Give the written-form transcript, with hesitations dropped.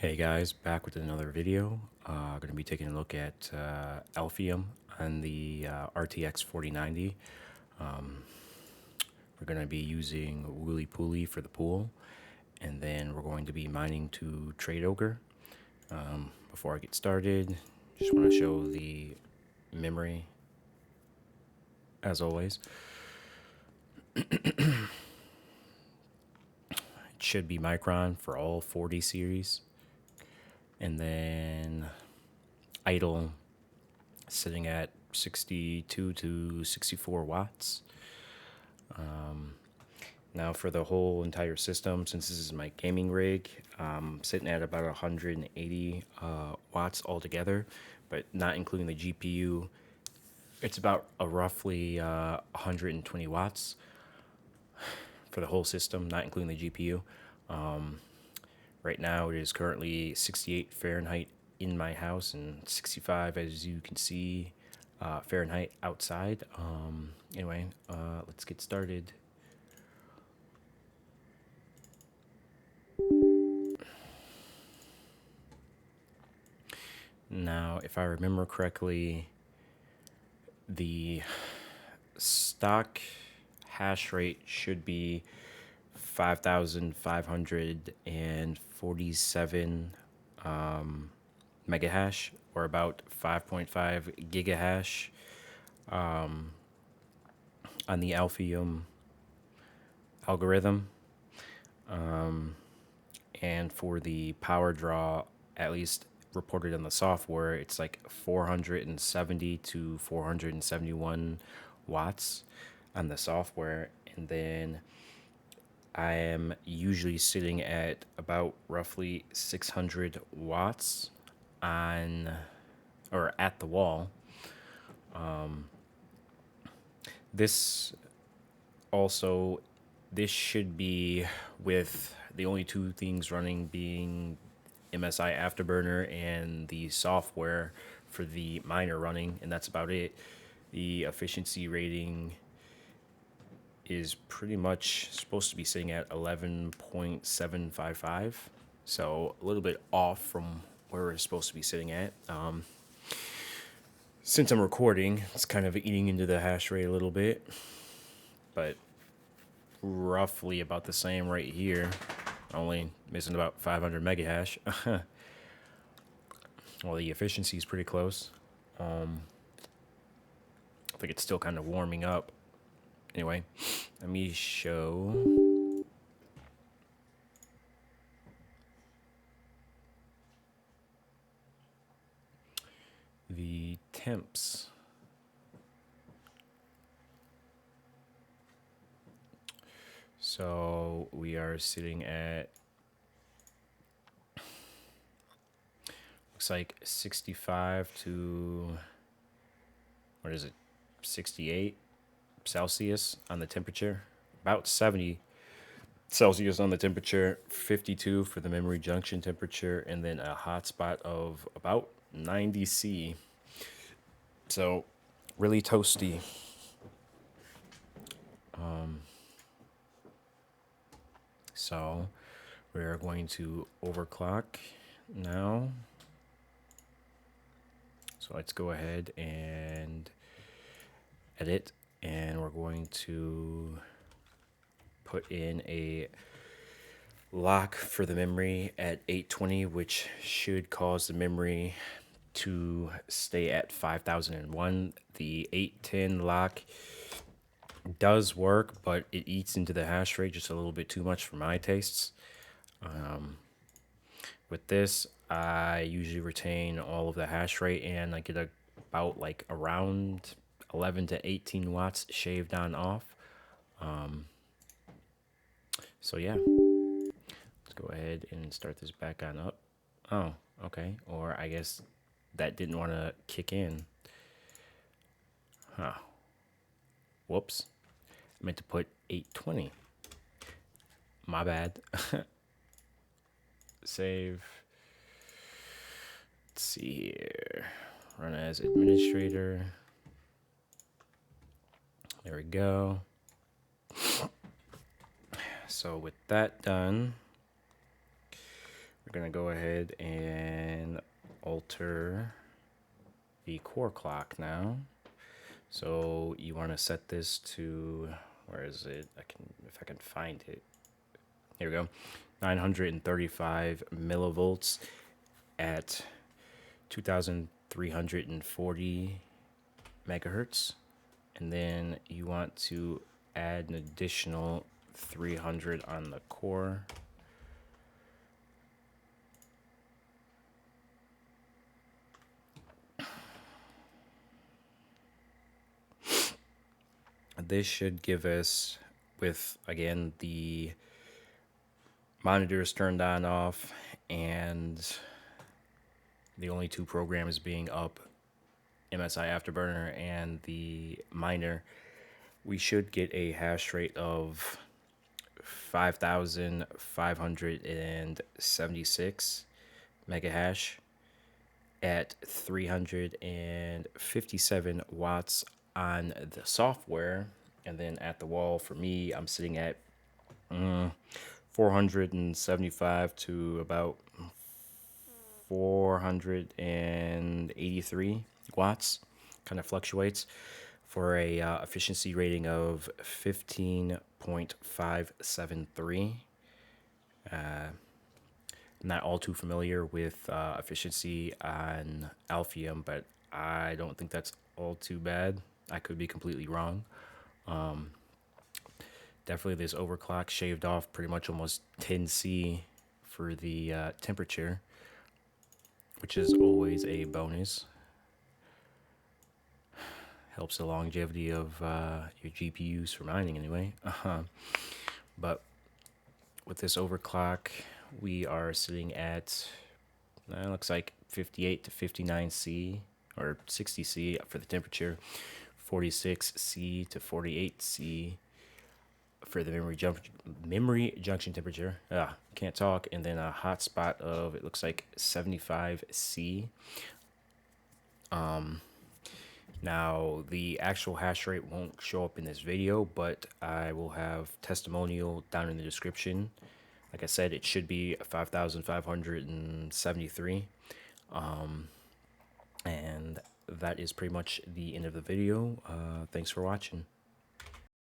Hey guys, back with another video. Going to be taking a look at Alephium on the RTX 4090. We're going to be using Wooly Pooly for the pool, and then we're going to be mining to Trade Ogre. Before I get started, just want to show the memory, as always. It should be Micron for all 40 series. And then idle sitting at 62 to 64 watts. Now for the whole entire system, since this is my gaming rig, sitting at about 180 watts altogether, but not including the GPU. It's about a roughly 120 watts for the whole system, not including the GPU. Right now it is currently 68 Fahrenheit in my house and 65, as you can see, Fahrenheit outside. Anyway, let's get started. Now, if I remember correctly, the stock hash rate should be 5,547 megahash, or about 5.5 gigahash on the Alephium algorithm. And for the power draw, at least reported on the software, it's like 470 to 471 watts on the software. And then I am usually sitting at about roughly 600 watts on or at the wall. This also, this should be with the only two things running being MSI Afterburner and the software for the miner running, and that's about it. The efficiency rating is pretty much supposed to be sitting at 11.755, so a little bit off from where it's supposed to be sitting at. Since I'm recording, it's kind of eating into the hash rate a little bit, but roughly about the same right here, only missing about 500 megahash. Well, the efficiency is pretty close. I think it's still kind of warming up. Anyway, let me show the temps. So we are sitting at, looks like 65 to, what is it, 68 Celsius on the temperature, about 70 Celsius on the temperature, 52 for the memory junction temperature, and then a hot spot of about 90 C. So really toasty. So we are going to overclock now. So let's go ahead and edit, and we're going to put in a lock for the memory at 820, which should cause the memory to stay at 5001. The 810 lock does work, but it eats into the hash rate just a little bit too much for my tastes. With this, I usually retain all of the hash rate, and I get about like around 11 to 18 watts shaved on off. So yeah, let's go ahead and start this back on up. Oh, okay. Or I guess that didn't want to kick in. Huh. Whoops. I meant to put 820. My bad. Save. Let's see here. Run as administrator. There we go. So with that done, We're gonna go ahead and alter the core clock now. So you want to set this to, where is it? If I can find it. Here we go. 935 millivolts at 2340 megahertz. And then you want to add an additional 300 on the core. This should give us, with again the monitors turned on off and the only two programs being up, MSI Afterburner and the miner, we should get a hash rate of 5,576 mega hash at 357 watts on the software. And then at the wall, for me, I'm sitting at 475 to about 483 watts. Kind of fluctuates, for a efficiency rating of 15.573. Not all too familiar with efficiency on Alephium, but I don't think that's all too bad. I could be completely wrong. Definitely this overclock shaved off pretty much almost 10C for the temperature, which is always a bonus. Helps the longevity of your GPUs for mining anyway. But with this overclock, we are sitting at, looks like 58 to 59C or 60C for the temperature, 46C to 48C for the memory junction temperature. Can't talk. And then a hotspot of, it looks like 75C. Now, the actual hash rate won't show up in this video, but I will have testimonial down in the description. Like I said, it should be 5,573. And that is pretty much the end of the video. Thanks for watching.